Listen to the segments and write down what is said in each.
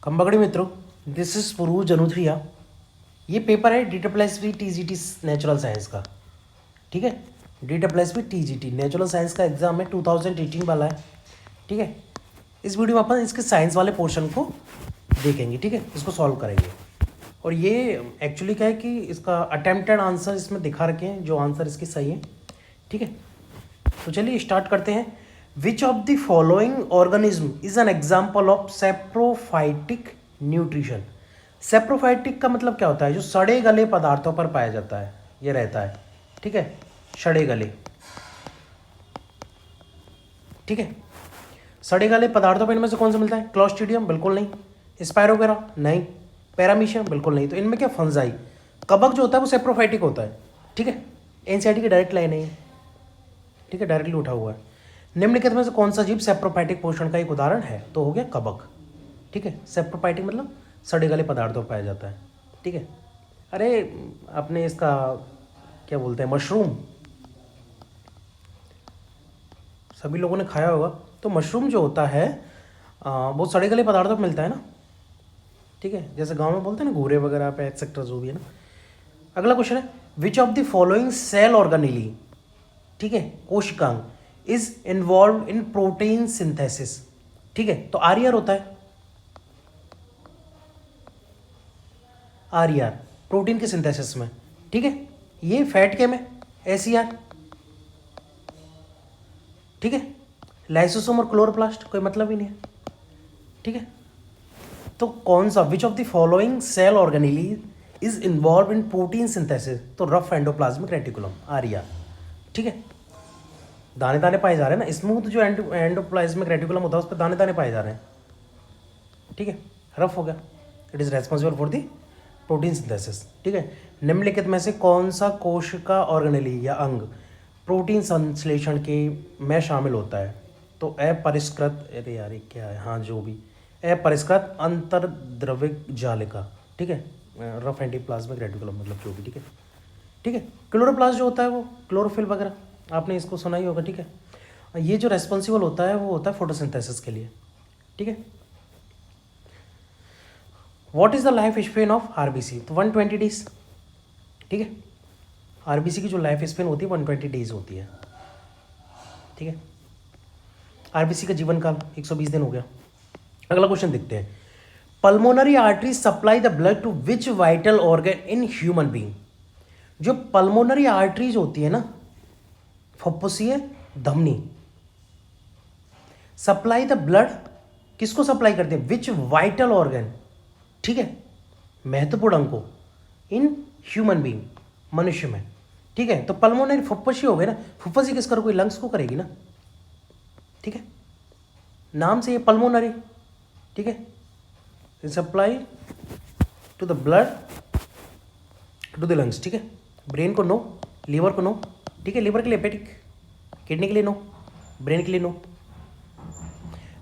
खम्बगड़ी मित्रों, this is पुरू जनुथ्रिया। ये पेपर है DSSB TGT नेचुरल साइंस का। ठीक है, DSSB TGT नेचुरल साइंस का एग्जाम है, 2018 वाला है। ठीक है, इस वीडियो में अपन इसके साइंस वाले पोर्शन को देखेंगे। ठीक है, इसको सॉल्व करेंगे। और ये एक्चुअली क्या है कि इसका अटेम्प्टेड आंसर इसमें दिखा रखे हैं, जो आंसर इसके सही है। ठीक है, तो चलिए स्टार्ट करते हैं। विच of the following organism is an example of saprophytic nutrition. Saprophytic का मतलब क्या होता है? जो सड़े गले पदार्थों पर पाया जाता है, ये रहता है। ठीक है, सड़े गले। ठीक है, सड़े गले पदार्थों पर इनमें से कौन सा मिलता है? क्लोस्ट्रीडियम बिल्कुल नहीं, स्पायरोगेरा नहीं, पैरामीशियम बिल्कुल नहीं। तो इनमें क्या? फंजाई। कवक जो होता है वो सेप्रोफाइटिक होता है। ठीक है, एनसीईआरटी की डायरेक्ट लाइन है ये। ठीक है, डायरेक्टली उठा हुआ है। निम्नलिखित में से कौन सा जीव सेप्रोफाइटिक पोषण का एक उदाहरण है? तो हो गया कवक। ठीक है, सेप्रोफाइटिक मतलब सड़े गले पदार्थों पाया जाता है। ठीक है, अरे अपने इसका क्या बोलते हैं, मशरूम, सभी लोगों ने खाया होगा। तो मशरूम जो होता है वो सड़े गले पदार्थों पर मिलता है ना। ठीक है, जैसे गांव में बोलते हैं ना, घूरे वगैरह पे एक्सेट्रा जो भी है ना। अगला क्वेश्चन है, which of the following cell organelle, ठीक है, कोशिकांग, is involved in protein synthesis. ठीक है, तो आरईआर होता है, आरईआर प्रोटीन के सिंथेसिस में। ठीक है, ये फैट के में एसईआर। ठीक है, लाइसोसोम और क्लोरोप्लास्ट कोई मतलब ही नहीं है। ठीक है, तो कौन सा, which of the following cell organelle is involved in protein synthesis? तो रफ एंडोप्लाज्मिक रेटिकुलम, आरईआर। ठीक है, दाने दाने पाए जा रहे हैं ना, स्मूथ जो एंडोप्लाज्मिक रेटिकुलम होता है उस पर दाने दाने पाए जा रहे हैं। ठीक है, रफ हो गया। It is responsible for the protein synthesis. ठीक है, निम्नलिखित में से कौन सा कोशिका ऑर्गेनेली या अंग प्रोटीन संश्लेषण के में शामिल होता है? तो अपरिष्कृत, अरे यार ये क्या है, हाँ जो भी, अपरिष्कृत अंतर्द्रविक जालिका। ठीक है, रफ एंडोप्लाज्मिक रेटिकुलम मतलब जो भी। ठीक है, ठीक है, क्लोरोप्लास्ट जो होता है वो क्लोरोफिल वगैरह, आपने इसको सुना ही होगा। ठीक है, ये जो रेस्पॉन्सिबल होता है वो होता है फोटोसिंथेसिस के लिए। ठीक है, what is the life span of RBC? तो 120 डेज। ठीक है, आरबीसी की जो लाइफ स्पेन होती है 120 डेज होती है। ठीक है, आरबीसी का जीवन काल 120 दिन हो गया। अगला क्वेश्चन देखते हैं, pulmonary artery supply the blood to which vital organ in human being. जो पल्मोनरी आर्टरीज होती है ना, फुफ्फुसीय धमनी, सप्लाई द ब्लड, किसको सप्लाई करते हैं? Which vital organ. ठीक है, महत्वपूर्ण अंग को, इन ह्यूमन बीइंग, मनुष्य में। ठीक है, तो पल्मोनरी फुफ्फुसी हो गए ना, फुफ्फुसी किस करो, कोई लंग्स को करेगी ना। ठीक है, नाम से ये पल्मोनरी। ठीक है, supply to the blood to the lungs. ठीक है, ब्रेन को नो, लीवर को नो। ठीक है, लीवर के लिए हेपेटिक, किडनी के लिए नो, ब्रेन के लिए नो।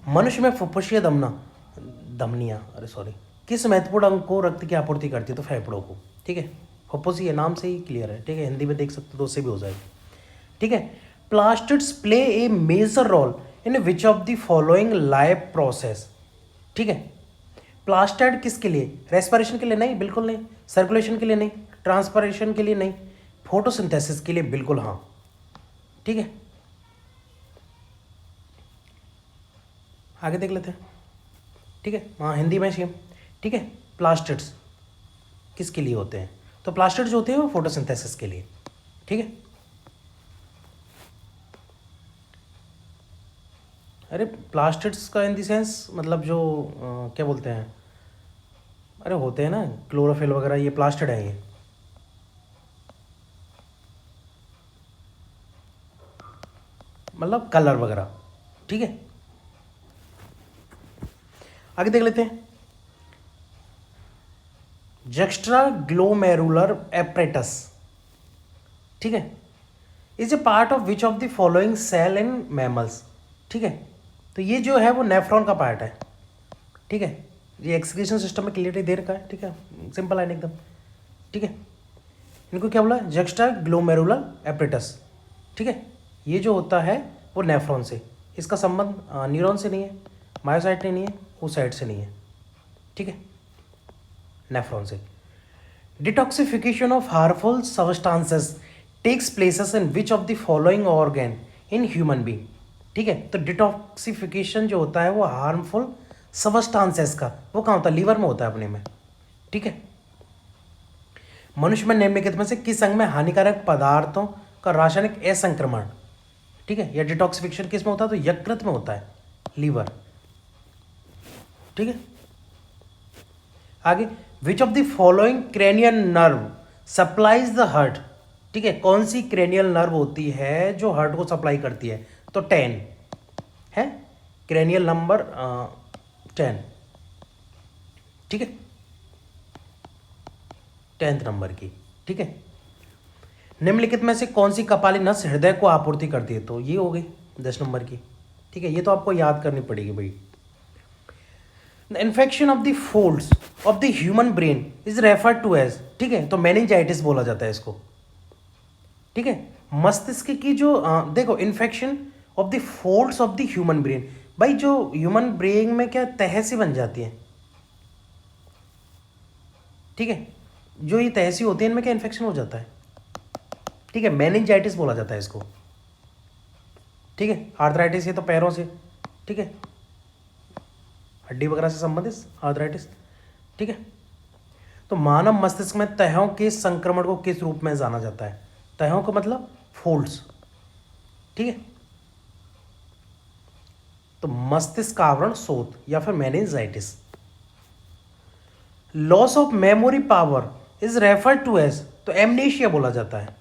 मनुष्य में फुफ्फुसीय धमनियाँ, अरे सॉरी, किस महत्वपूर्ण अंग को रक्त की आपूर्ति करती है? तो फेफड़ों को। ठीक है, फुफ्फुसीय नाम से ही क्लियर है। ठीक है, हिंदी में देख सकते हो तो उससे भी हो जाएगा। ठीक है, plastids play a major role in which of the following life process. ठीक है, प्लास्टिड किसके लिए? रेस्पिरेशन के लिए नहीं, बिल्कुल नहीं। सर्कुलेशन के लिए नहीं, ट्रांसपरेशन के लिए नहीं, फोटोसिंथेसिस के लिए बिल्कुल हाँ। ठीक है, आगे देख लेते हैं। ठीक है, हाँ हिंदी में सेम। ठीक है, प्लास्टिड्स किसके लिए होते हैं? तो प्लास्टिड्स जो होते हैं वो फोटोसिंथेसिस के लिए। ठीक है, अरे प्लास्टिड्स का इन द सेंस मतलब जो क्या बोलते हैं, अरे होते हैं ना क्लोरोफिल वगैरह, ये प्लास्टिड है ये। मतलब कलर वगैरह। ठीक है, आगे देख लेते हैं, जक्स्ट्रा ग्लोमेरुलर एपरेटस। ठीक है, is a part of which of the following cell in mammals. ठीक है, तो ये जो है वो नेफ्रॉन का पार्ट है। ठीक है, ये एक्सक्रीशन सिस्टम में क्लियरिटी दे रखा है। ठीक है, सिंपल है एकदम। ठीक है, इनको क्या बोला? Juxta glomerular apparatus. ठीक है, ये जो होता है वो नेफ्रॉन से, इसका संबंध न्यूरॉन से नहीं है, मायोसाइट से नहीं है, वो साइट से नहीं है। ठीक है, नेफ्रॉन से। Detoxification of harmful substances takes places in which of the following organ in human being. ठीक है, तो डिटॉक्सिफिकेशन जो होता है वो हार्मफुल सब्सटेंसेस का, वो कहाँ होता है? लीवर में होता है अपने में। ठीक है, मनुष्य में निम्नलिखित में से किस अंग में हानिकारक पदार्थों का रासायनिक असंक्रमण, ठीक है, या डिटॉक्सिफिकेशन किस में होता है? तो यकृत में होता है, लीवर। ठीक है, आगे, विच of the following cranial nerve supplies the heart. ठीक है, कौन सी क्रेनियल नर्व होती है जो हार्ट को सप्लाई करती है? तो 10 है, क्रेनियल नंबर 10। ठीक है, 10th नंबर की। ठीक है, निम्नलिखित में से कौन सी कपाली नस हृदय को आपूर्ति करती है? तो ये हो गई 10 नंबर की। ठीक है, ये तो आपको याद करनी पड़ेगी भाई। The infection of the folds of the human brain is referred to as, ठीक है, तो मेनिंजाइटिस बोला जाता है इसको। ठीक है, मस्तिष्क की जो देखो, infection of the folds of the human brain, भाई जो ह्यूमन ब्रेन में क्या तह सी बन जाती है। ठीक है, जो ये तह सी होती है इनमें क्या इन्फेक्शन हो जाता है। ठीक है, मेनिंजाइटिस बोला जाता है इसको। ठीक है, आर्थराइटिस ये तो पैरों से, ठीक है, हड्डी वगैरह से संबंधित आर्थराइटिस। ठीक है, तो मानव मस्तिष्क में तहों के संक्रमण को किस रूप में जाना जाता है? तहों का मतलब फोल्ड्स। ठीक है, तो मस्तिष्क आवरण सोत या फिर meningitis. Loss of memory power is referred to as, तो एमनेशिया बोला जाता है।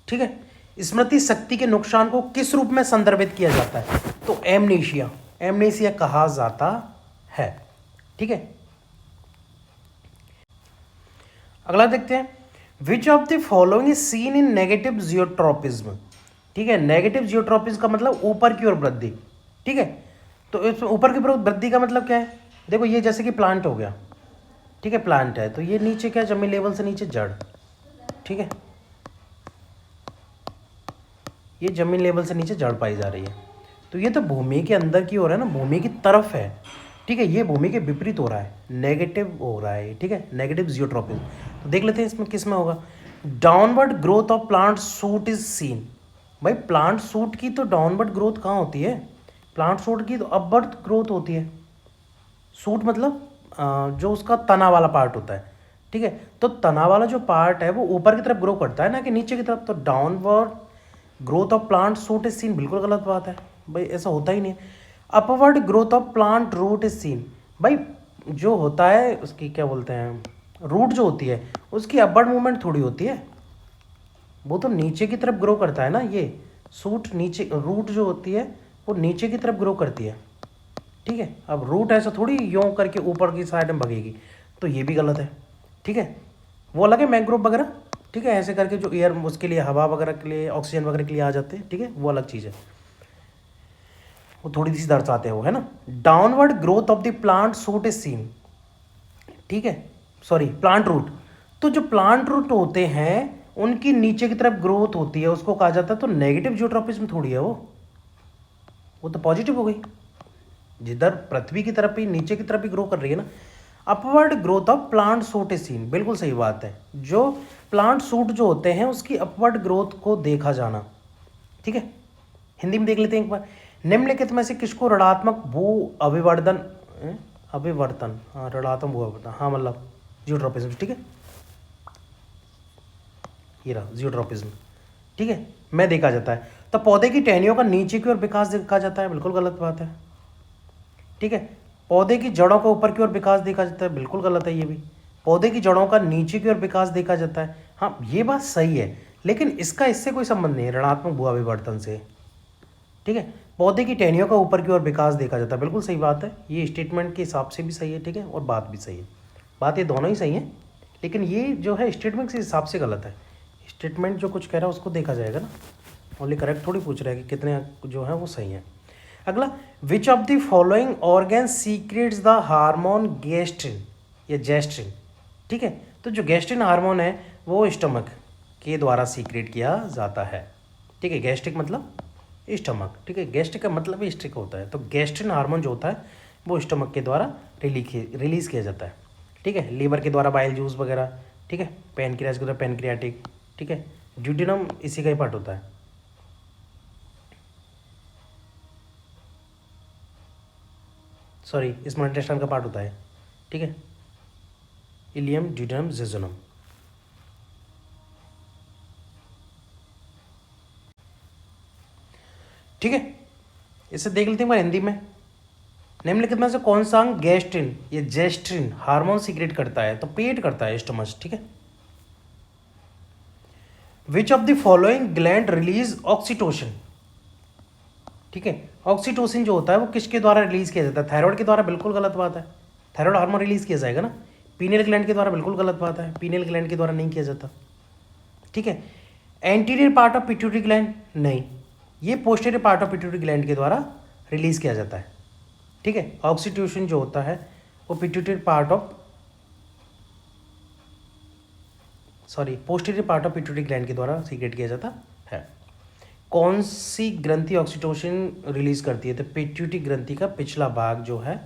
ठीक है, स्मृति शक्ति के नुकसान को किस रूप में संदर्भित किया जाता है? तो एमनेशिया, एमनेशिया कहा जाता है। ठीक है, अगला देखते हैं, विच of the following is seen in negative geotropism. ठीक है, नेगेटिव जियोट्रोपिज्म का मतलब ऊपर की ओर वृद्धि। ठीक है, तो इसमें ऊपर की ओर वृद्धि का मतलब क्या है? देखो, ये जैसे कि प्लांट हो गया, ठीक है, प्लांट है, तो ये नीचे क्या, जमीन लेवल से नीचे जड़। ठीक है, ये जमीन लेवल से नीचे जड़ पाई जा रही है, तो ये तो भूमि के अंदर की ओर है ना, भूमि की तरफ है। ठीक है, ये भूमि के विपरीत हो रहा है, नेगेटिव हो रहा है। ठीक है, नेगेटिव जियोट्रोपिज्म। तो देख लेते हैं इसमें किस में होगा। Downward growth of plant shoot is seen. भाई प्लांट सूट की तो डाउनवर्ड ग्रोथ कहाँ होती है? प्लांट सूट की तो अपवर्ड ग्रोथ होती है। सूट मतलब जो उसका तना वाला पार्ट होता है। ठीक है, तो तना वाला जो पार्ट है वो ऊपर की तरफ ग्रो करता है ना कि नीचे की तरफ। तो downward growth of plant shoot is seen, बिल्कुल गलत बात है भाई, ऐसा होता ही नहीं। Upward growth of plant root is seen. भाई जो होता है उसकी क्या बोलते हैं, रूट जो होती है उसकी अपवर्ड मूवमेंट थोड़ी होती है, वो तो नीचे की तरफ ग्रो करता है ना। ये सूट नीचे, रूट जो होती है वो नीचे की तरफ ग्रो करती है। ठीक है, अब रूट ऐसा थोड़ी यों करके ऊपर की साइड में भगेगी, तो ये भी गलत है। ठीक है, वो अलग है मैंग्रोव वगैरह। ठीक है, ऐसे करके जो एयर उसके लिए, हवा वगैरह के लिए, ऑक्सीजन वगैरह के लिए आ जाते हैं। ठीक है, वो अलग चीज़ है, वो थोड़ी सी दर्शाते हैं वो, है ना। Downward growth of the plant shoot is scene. ठीक है, सॉरी, प्लांट रूट। तो जो प्लांट रूट होते हैं उनकी नीचे की तरफ ग्रोथ होती है, उसको कहा जाता है। तो नेगेटिव जियोट्रोपिज्म थोड़ी है वो तो पॉजिटिव हो गई, जिधर पृथ्वी की तरफ ही, नीचे की तरफ ही ग्रो कर रही है ना। Upward growth of plant shoot is seen, बिल्कुल सही बात है। जो प्लांट सूट जो होते हैं उसकी अपवर्ड ग्रोथ को देखा जाना। ठीक है, हिंदी में देख लेते हैं एक बार। निम्नलिखित में से किसको ऋणात्मक भू अभिवर्धन, अभिवर्तन, हाँ ऋणात्मक भू अभिवर्तन, हाँ मतलब जियोट्रोपिज्म। ठीक है, ये रहा जियोट्रोपिज्म। ठीक है, में देखा जाता है। तो पौधे की टहनियों का नीचे की ओर विकास देखा जाता है, बिल्कुल गलत बात है। ठीक है, पौधे की जड़ों का ऊपर की ओर विकास देखा जाता है, बिल्कुल गलत है ये भी। पौधे की जड़ों का नीचे की ओर विकास देखा जाता है, हाँ ये बात सही है, लेकिन इसका इससे कोई संबंध नहीं है ऋणात्मक भू अभिवर्तन से। ठीक है, पौधे की टहनियों का ऊपर की ओर विकास देखा जाता है, बिल्कुल सही बात है। ये स्टेटमेंट के हिसाब से भी सही है। ठीक है, और बात भी सही है, बात ये दोनों ही सही है, लेकिन ये जो है स्टेटमेंट के हिसाब से गलत है। स्टेटमेंट जो कुछ कह रहा है उसको देखा जाएगा ना, ओनली करेक्ट थोड़ी पूछ रहा है कि कितने जो है वो सही है। अगला, which of the following organ secrets the hormone gastrin या जेस्ट्रिन। ठीक है, तो जो गैस्ट्रिन हार्मोन है वो स्टमक के द्वारा सीक्रेट किया जाता है। ठीक है, गैस्ट्रिक मतलब स्टमक। ठीक है, गैस्ट्रिक का मतलब ही स्ट्रिक होता है। तो गैस्ट्रिन हार्मोन जो होता है वो स्टमक के द्वारा रिलीज किया जाता है। ठीक है, लीवर के द्वारा बाइल जूस वगैरह। ठीक है, पैनक्रियाज के द्वारा पैनक्रियाटिक। ठीक है, ड्यूडेनम इसी का ही पार्ट होता है। सॉरी, स्मॉल इंटेस्टाइन का पार्ट होता है। ठीक है, इलियम, ड्यूडेनम, जेजुनम। ठीक है, इसे देख लेते हैं हिंदी में। निम्नलिखित में से कौन सा अंग गैस्ट्रिन या जेस्ट्रिन हार्मोन सीक्रेट करता है? तो पेट करता है, स्टमच। ठीक है, which of the following gland release oxytocin? ठीक है, ऑक्सीटोसिन जो होता है वो किसके द्वारा रिलीज किया जाता है? थायराइड के द्वारा, बिल्कुल गलत बात है। थायराइड हार्मोन रिलीज किया जाएगा ना। पीनियल ग्लैंड के द्वारा, बिल्कुल गलत बात है, पीनियल ग्लैंड के द्वारा नहीं किया जाता। ठीक है, anterior part of pituitary gland, नहीं, ये posterior part of pituitary gland के द्वारा रिलीज किया जाता है। ठीक है, ऑक्सीटोसिन जो होता है वो pituitary part of posterior part of pituitary gland के द्वारा सीक्रेट किया जाता है। कौन सी ग्रंथि ऑक्सीटोसिन रिलीज करती है? तो पिट्यूटरी ग्रंथि का पिछला भाग जो है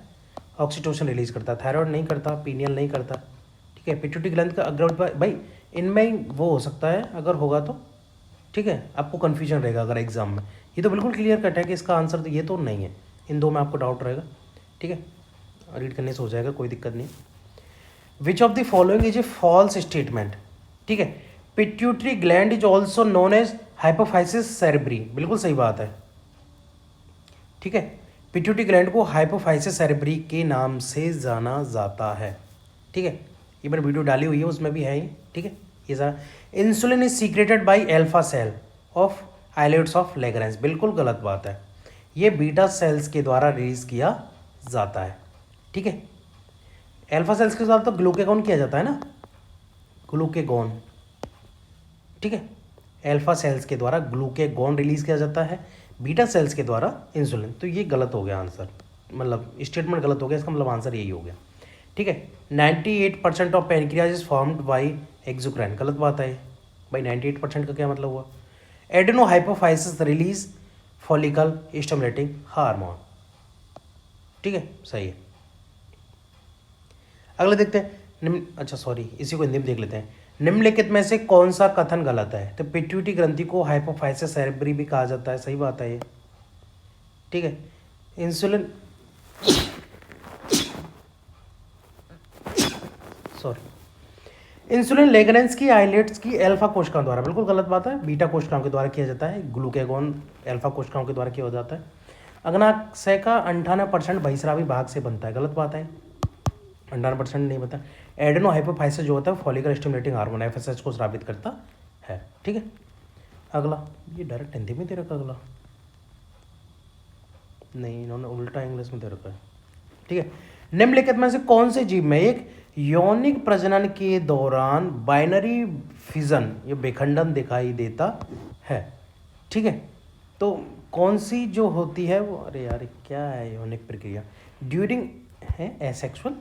ऑक्सीटोसिन रिलीज करता है। थायराइड नहीं करता, पीनियल नहीं करता। ठीक है, पिट्यूटरी ग्रंथि का अग्रवर्ती भाई इनमें ही वो हो सकता है अगर होगा तो। ठीक है, आपको कन्फ्यूजन रहेगा अगर एग्जाम में। ये तो बिल्कुल क्लियर कट है कि इसका आंसर तो ये तो नहीं है, इन दो में आपको डाउट रहेगा। ठीक है, रीड करने से हो जाएगा, कोई दिक्कत नहीं। Which of the following is a false statement? ठीक है, pituitary gland is also known as hypophysis cerebri, बिल्कुल सही बात है। ठीक है, पिट्यूटरी ग्लैंड को हाइपोफाइसिस सेरेब्री के नाम से जाना जाता है। ठीक है, ये मैंने वीडियो डाली हुई है, उसमें भी है ये। ठीक है, ये सारा insulin is secreted by alpha cell of islets of Langerhans, बिल्कुल गलत बात है। ये बीटा सेल्स के द्वारा रिलीज किया जाता है। ठीक है, अल्फा सेल्स के साथ तो ग्लूकेगॉन किया जाता है ना, ग्लूकेगॉन। ठीक है, अल्फा सेल्स के द्वारा ग्लूकेगॉन रिलीज किया जाता है, बीटा सेल्स के द्वारा इंसुलिन। तो ये गलत हो गया आंसर, मतलब स्टेटमेंट गलत हो गया, इसका मतलब आंसर यही हो गया। ठीक है, 98% of pancreas is formed by exocrine, गलत बात है भाई। 98% का क्या मतलब हुआ? Adeno hypophysis release follicle stimulating hormone. ठीक है, सही है। अगले देखते हैं अच्छा सॉरी, इसी को हिंदी में देख लेते हैं। निम्नलिखित में से कौन सा कथन गलत है? तो पिट्यूटरी ग्रंथि को हाइपोफाइसिस सेरेब्री भी कहा जाता है, सही बात है ये। ठीक है, इंसुलिन इंसुलिन लेग्रेंज की आइलेट्स की अल्फा कोशिकाओं द्वारा, बिल्कुल गलत बात है, बीटा कोशिकाओं के द्वारा किया जाता है। ग्लूकेगॉन अल्फा कोशिकाओं के द्वारा किया हो जाता है। अग्नाशय का 98% बहिस्रावी भाग से बनता है, गलत बात है, 98% नहीं बता। एडेनो हाइपोफाइसिस जो होता है फॉलिकल स्टिमुलेटिंग हार्मोन एफएसएच को स्रावित करता है। ठीक है, अगला, ये डायरेक्ट हिंदी में दे रखा, अगला नहीं, इन्होंने उल्टा इंग्लिश में दे रखा है। ठीक है, निम्नलिखित में से कौन से जीव में एक यौनिक प्रजनन के दौरान बाइनरी फिजन या विखंडन दिखाई देता है? ठीक है, तो कौन सी जो होती है वो, अरे यार क्या है यौनिक प्रक्रिया? ड्यूरिंग है asexual,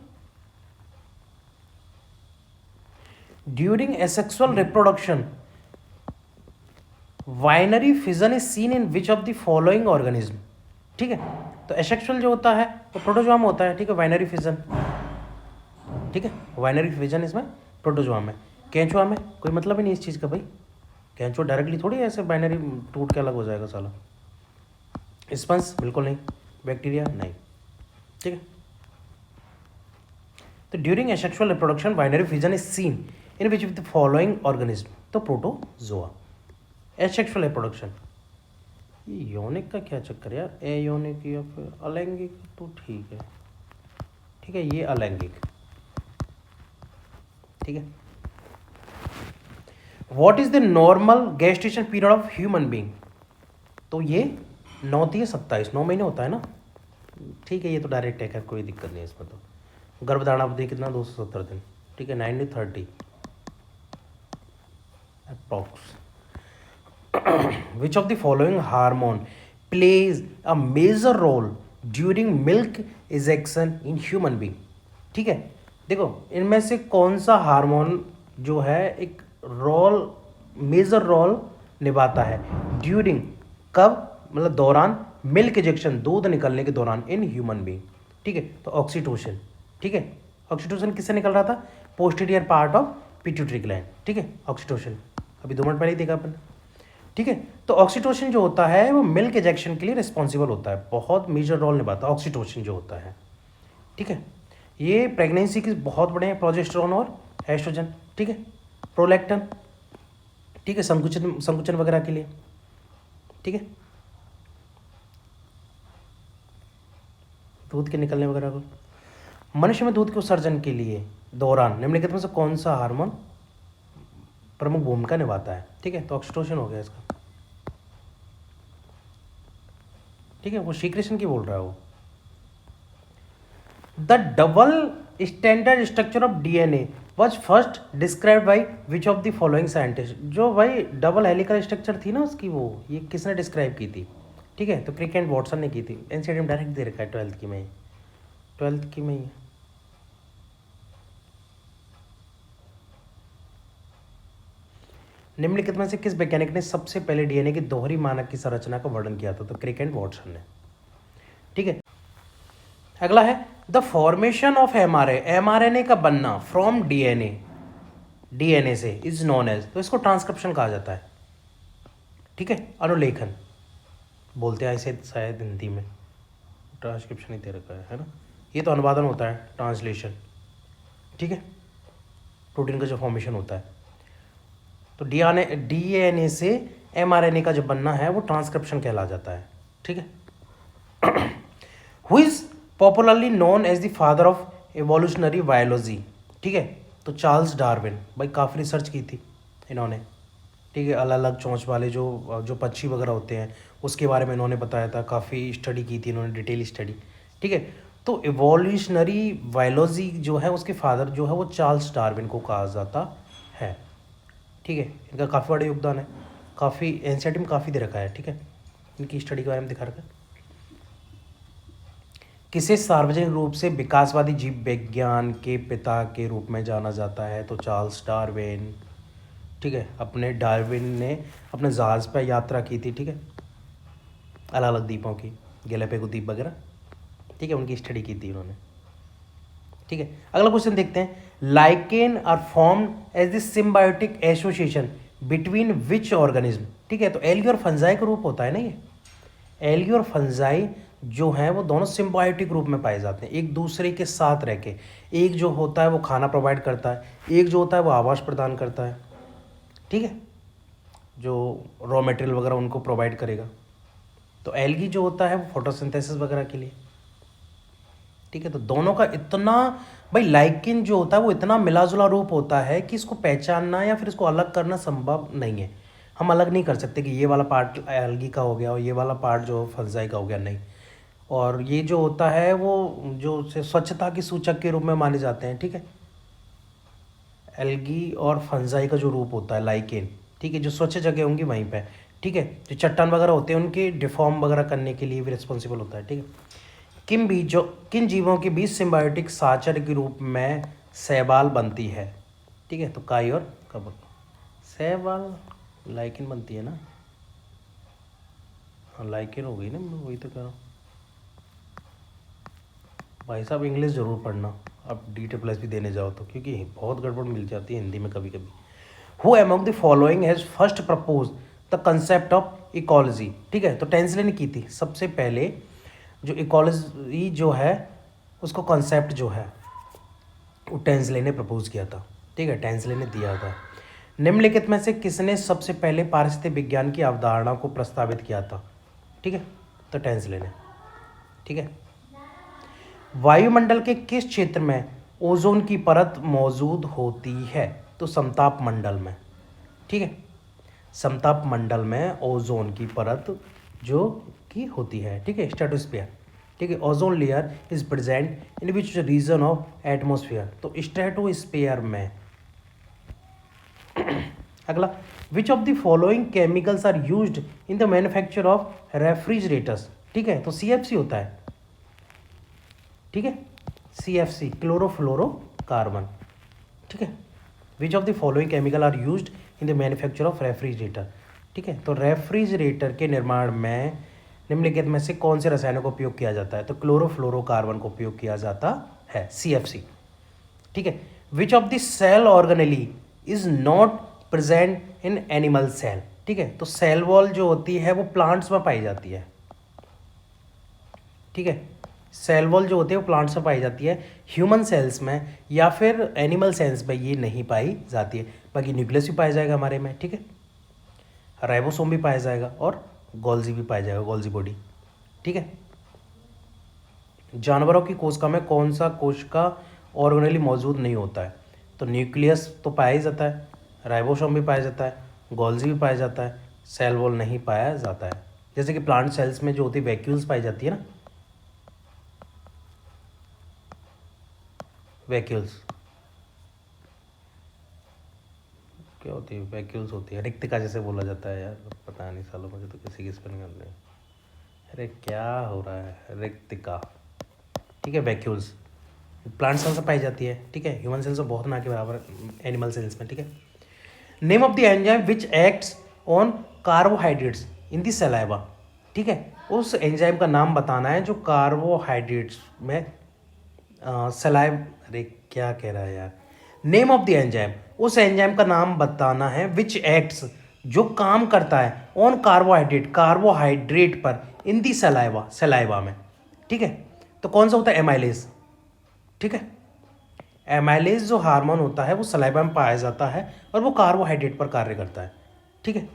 during asexual reproduction binary fission is seen in which of the following organism? ठीक है, तो एसेक्सुअल जो होता है वो प्रोटोजोआ में होता है। ठीक है, बाइनरी फिजन, ठीक है, बाइनरी फिजन इसमें प्रोटोजोआ में। केंचुआ में कोई मतलब ही नहीं इस चीज़ का भाई, केंचुआ डायरेक्टली थोड़ी ऐसे बाइनरी टूट के अलग हो जाएगा साला। स्पंज बिल्कुल नहीं, बैक्टीरिया नहीं। ठीक है, तो during asexual reproduction binary fission is seen in which of the following organism? तो प्रोटोजोआ। एसेक्सुअल रिप्रोडक्शन, ये यौनिक का क्या चक्कर यार, ए यौनिक या फिर अलैंगिक, तो ठीक है। ठीक है, ये अलैंगिक। ठीक है, what is the normal gestation period of human being? तो ये 9 महीने होता है ना। ठीक है, ये तो डायरेक्ट है, कोई दिक्कत नहीं इसमें। तो गर्भधारण अवधि कितना? 270 दिन। ठीक है, 90-30 approx. Which of the following hormone plays a major role during milk ejection in human being? ठीक है, देखो इनमें से कौन सा हार्मोन जो है एक मेजर रोल निभाता है ड्यूरिंग, कब, मतलब दौरान, मिल्क इजेक्शन, दूध निकलने के दौरान, इन ह्यूमन बीइंग? ठीक है, तो ऑक्सीटोसिन, ठीक है, ऑक्सीटोसिन किससे निकल रहा था, posterior part of pituitary gland, ठीक है, ऑक्सीटोसिन अभी 2 मिनट पहले ही देखा अपन, ठीक है। तो ऑक्सीटोसिन जो होता है वो मिल्क इजेक्शन के लिए रिस्पॉन्सिबल होता है, बहुत मेजर रोल निभाता है ऑक्सीटोसिन जो होता है, ठीक है। ये प्रेगनेंसी की बहुत बड़े हैं, प्रोजेस्टेरोन और एस्ट्रोजन, ठीक है, प्रोलैक्टिन, ठीक है, संकुचन संकुचन वगैरह के लिए, ठीक है, दूध के निकलने वगैरह को। मनुष्य में दूध के उत्सर्जन के लिए दौरान निम्नलिखित में से कौन सा हार्मोन प्रमुख भूमिका निभाता है, ठीक है, तो ऑक्सीटोसिन हो गया इसका, ठीक है, वो श्रीकृष्ण की बोल रहा है वो। The double standard structure of DNA was first describe by which of the following scientist, जो भाई डबल हेलिकल स्ट्रक्चर थी ना उसकी, वो ये किसने डिस्क्राइब की थी, ठीक है, तो क्रिक एंड वॉटसन ने की थी। एनसीईआरटी में डायरेक्ट दे रखा है 12th की में, 12th की में ही। निम्नलिखित में से किस वैज्ञानिक ने सबसे पहले डीएनए की दोहरी मानक की संरचना का वर्णन किया था, तो क्रिक एंड वॉटसन ने, ठीक है। अगला है the formation of MRA, mRNA का बनना फ्रॉम डीएनए, डीएनए से इज नोन एज, तो इसको ट्रांसक्रिप्शन कहा जाता है, ठीक है, अनुलेखन बोलते हैं इसे शायद हिंदी में, ट्रांसक्रिप्शन ही दे रखा है ना, ये तो अनुवादन होता है, ट्रांसलेशन, ठीक है, प्रोटीन का जो फॉर्मेशन होता है। तो डीएनए से एमआरएनए का जो बनना है वो ट्रांसक्रिप्शन कहला जाता है, ठीक है। Who is popularly known as the father of evolutionary biology, ठीक है, तो चार्ल्स डार्विन, भाई काफ़ी रिसर्च की थी इन्होंने, ठीक है, अलग अलग चोंच वाले जो पक्षी वगैरह होते हैं उसके बारे में इन्होंने बताया था, काफ़ी स्टडी की थी इन्होंने, डिटेल स्टडी, ठीक है। तो एवोल्यूशनरी बायोलॉजी जो है उसके फादर जो है वो चार्ल्स डार्विन को कहा जाता है, ठीक है, इनका काफ़ी बड़ा योगदान है, काफ़ी एनसीईआरटी में काफ़ी दे रखा है, ठीक है, इनकी स्टडी के बारे में दिखा रखा है। किसे सार्वजनिक रूप से विकासवादी जीव विज्ञान के पिता के रूप में जाना जाता है, तो चार्ल्स डार्विन, ठीक है, अपने डार्विन ने अपने जहाज़ पर यात्रा की थी, ठीक है, अलग अलग द्वीपों की, गैलापागोस द्वीप वगैरह, ठीक है, उनकी स्टडी की थी उन्होंने, ठीक है। अगला क्वेश्चन देखते हैं, lichen are form as the symbiotic association between which organism, ठीक है, तो एल्गी और फंजाई का रूप होता है ना ये, एल्गी और फंजाई जो हैं वो दोनों सिम्बायोटिक रूप में पाए जाते हैं, एक दूसरे के साथ रह के, एक जो होता है वो खाना प्रोवाइड करता है, एक जो होता है वो आवास प्रदान करता है, ठीक है, जो रॉ मटेरियल वगैरह उनको प्रोवाइड करेगा। तो एल्गी जो होता है वो फोटोसिंथेसिस वगैरह के लिए, ठीक है, तो दोनों का इतना, भाई लाइकेन जो होता है वो इतना मिला जुला रूप होता है कि इसको पहचानना या फिर इसको अलग करना संभव नहीं है, हम अलग नहीं कर सकते कि ये वाला पार्ट एल्गी का हो गया और ये वाला पार्ट जो फंजाई का हो गया, नहीं। और ये जो होता है वो जो स्वच्छता की सूचक के रूप में माने जाते हैं, ठीक है, एल्गी और फंजाई का जो रूप होता है लाइकेन, ठीक है, जो स्वच्छ जगह होंगी वहीं पे, ठीक है, जो चट्टान वगैरह होते हैं उनके डिफॉर्म वगैरह करने के लिए भी रिस्पॉन्सिबल होता है, ठीक है। किन जीवों के बीच सिम्बायोटिक साचर के रूप में शैवाल बनती है, ठीक है, तो काई और कबक, शैवाल लाइकेन बनती है ना, हाँ लाइकेन हो गई ना, मैं वही तो कह रहा हूँ। भाई साहब इंग्लिश ज़रूर पढ़ना, अब D++ भी देने जाओ तो, क्योंकि बहुत गड़बड़ मिल जाती है हिंदी में कभी कभी। Who among the following has first propose the concept of ecology, ठीक है, तो टेंसले ने की थी सबसे पहले, जो इकोलॉजी जो है उसको कॉन्सेप्ट जो है वो टेंसले ने प्रपोज किया था, ठीक है, टेंसले ने दिया था। निम्नलिखित में से किसने सबसे पहले पारिस्थितिक विज्ञान की अवधारणा को प्रस्तावित किया था, ठीक है, तो टेंसले ने, ठीक है। वायुमंडल के किस क्षेत्र में ओजोन की परत मौजूद होती है, तो समताप मंडल में, ठीक है, समताप मंडल में ओजोन की परत जो की होती है, ठीक है, स्ट्रेटोस्फीयर, ठीक है, ozone layer is present in which region of atmosphere, तो स्ट्रेटोस्फीयर में। अगला, which of the following chemicals are used in the manufacture of refrigerators, ठीक है, तो CFC होता है, ठीक है, CFC क्लोरोफ्लोरोकार्बन, ठीक है। Which of the following chemical are used in the manufacture of refrigerator, ठीक है, तो रेफ्रिजरेटर के निर्माण में निम्नलिखित में से कौन से रसायनों का उपयोग किया जाता है? तो क्लोरोफ्लोरोकार्बन का उपयोग किया जाता है, CFC। ठीक है। Which of the cell organelle is not present in animal cell? ठीक है, तो सेल वॉल जो होती है वो प्लांट्स में पाई जाती है। ठीक है, सेल वॉल जो होती है वो प्लांट्स में पाई जाती है, ह्यूमन सेल्स में या फिर एनिमल सेल्स में ये नहीं पाई जाती है। बाकी न्यूक्लियस भी पाया जाएगा हमारे में, ठीक है, राइबोसोम भी पाया जाएगा और गोल्जी भी पाया जाएगा, गोल्जी बॉडी। ठीक है। जानवरों की कोशिका में कौन सा कोशिका ऑर्गेनेली मौजूद नहीं होता है? तो न्यूक्लियस तो पाया ही जाता है, राइबोसोम भी पाया जाता है, गोल्जी भी पाया जाता है, सेल वॉल नहीं पाया जाता है। जैसे कि प्लांट सेल्स में जो होती है वैक्यूल्स पाई जाती है ना, वैक्यूल्स क्या होती है? वैक्यूल्स होती है, रिक्तिका जैसे बोला जाता है यार, पता नहीं सालों मुझे तो किसी की स्पेलिंग आती नहीं। अरे क्या हो रहा है, रिक्तिका। ठीक है, वैक्यूल्स प्लांट सेल्स में पाई जाती है। ठीक है, ह्यूमन सेल्स में बहुत ना के बराबर, एनिमल सेल्स में। ठीक है। Name of the enzyme which acts on carbohydrates in the saliva. ठीक है, उस एंजाइम का नाम बताना है जो कार्बोहाइड्रेट्स में सलाइव, अरे क्या कह रहा है यार, नेम ऑफ द एंजाइम, उस एंजाइम का नाम बताना है विच एक्ट्स, जो काम करता है ऑन कार्बोहाइड्रेट, कार्बोहाइड्रेट पर, इन दी सलाइवा, सलाइवा में। ठीक है, तो कौन सा होता है? एमाइलेज। ठीक है, एमाइलेज जो हार्मोन होता है वो सलाइवा में पाया जाता है और वो कार्बोहाइड्रेट पर कार्य करता है। ठीक है।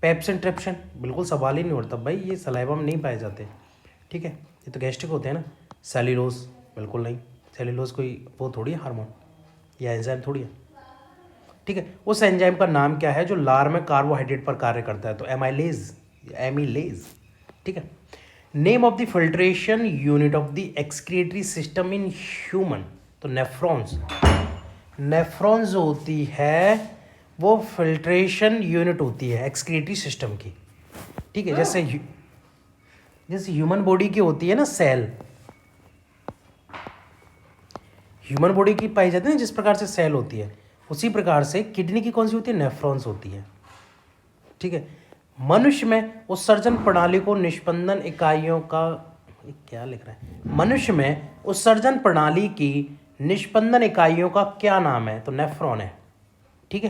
पेप्सिन, ट्रिप्सिन, बिल्कुल सवाल ही नहीं उठता भाई, ये सलाइवा में नहीं पाए जाते। ठीक है, ये तो गैस्ट्रिक होते हैं ना। सेल्यूलोज, बिल्कुल नहीं, सेल्यूलोज कोई वो थोड़ी है हार्मोन या एंजाइम थोड़ी है। ठीक है, उस एंजाइम का नाम क्या है जो लार में कार्बोहाइड्रेट पर कार्य करता है? तो एमाइलेज, एमिलेज। ठीक है। Name of the filtration unit of the excretory system in human. तो नेफ्रॉन्स, नेफ्रॉन्स जो होती है वो फिल्ट्रेशन यूनिट होती है एक्सक्रीटरी सिस्टम की। ठीक है, जैसे ह्यूमन बॉडी की होती है ना सेल, ह्यूमन बॉडी की पाई जाती है ना जिस प्रकार से सेल होती है, उसी प्रकार से किडनी की कौन सी होती है? नेफ्रॉन्स होती है। ठीक है। मनुष्य में उत्सर्जन प्रणाली को निष्पंदन इकाइयों का, क्या लिख रहा है? मनुष्य में उत्सर्जन प्रणाली की निष्पंदन इकाइयों का क्या नाम है? तो नेफ्रॉन है। ठीक है।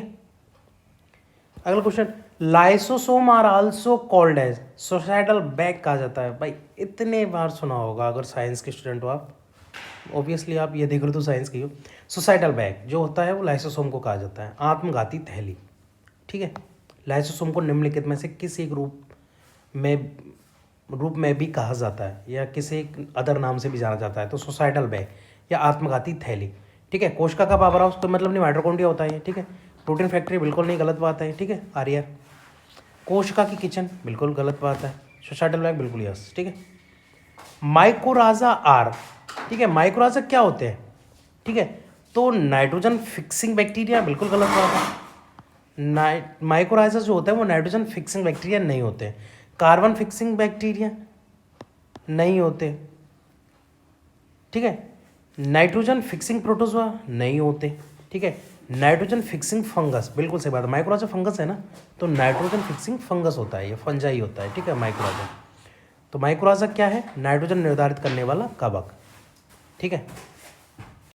अगला question, lysosome are also called as suicidal bag कहा जाता है। भाई इतने बार सुना होगा अगर साइंस के स्टूडेंट हो आप, ऑब्वियसली आप ये देख रहे हो तो साइंस की हो। सोसाइटल बैग जो होता है वो लाइसोसोम को कहा जाता है, आत्मघाती थैली। ठीक है, लाइसोसोम को निम्नलिखित में से किस एक रूप में भी कहा जाता है या किसी एक अदर नाम से भी जाना जाता है? तो सोसाइटल बैग या आत्मघाती थैली। ठीक है। कोशिका का पावर हाउस, कोई मतलब नहीं, माइटोकॉन्ड्रिया होता है। ठीक है। प्रोटीन फैक्ट्री, बिल्कुल नहीं, गलत बात है। ठीक है, आर्या। कोशिका की किचन, बिल्कुल गलत बात है। सोसाइटल बैग, बिल्कुल यस। ठीक है। माइकोराजा आर, ठीक है, माइक्रोराजा क्या होते हैं? ठीक है, तो नाइट्रोजन फिक्सिंग बैक्टीरिया, बिल्कुल गलत बात है। माइक्रोराजा जो होता है वो नाइट्रोजन फिक्सिंग बैक्टीरिया नहीं होते, कार्बन फिक्सिंग बैक्टीरिया नहीं होते। ठीक है, नाइट्रोजन फिक्सिंग प्रोटोजोआ नहीं होते। ठीक है, नाइट्रोजन फिक्सिंग फंगस, बिल्कुल सही बात है, माइक्रोराजा फंगस है ना, तो नाइट्रोजन फिक्सिंग फंगस होता है, ये फंजाई होता है। ठीक है, माइक्रोराजा। तो माइक्रोराजा क्या है? नाइट्रोजन निर्धारित करने वाला कवक। ठीक है।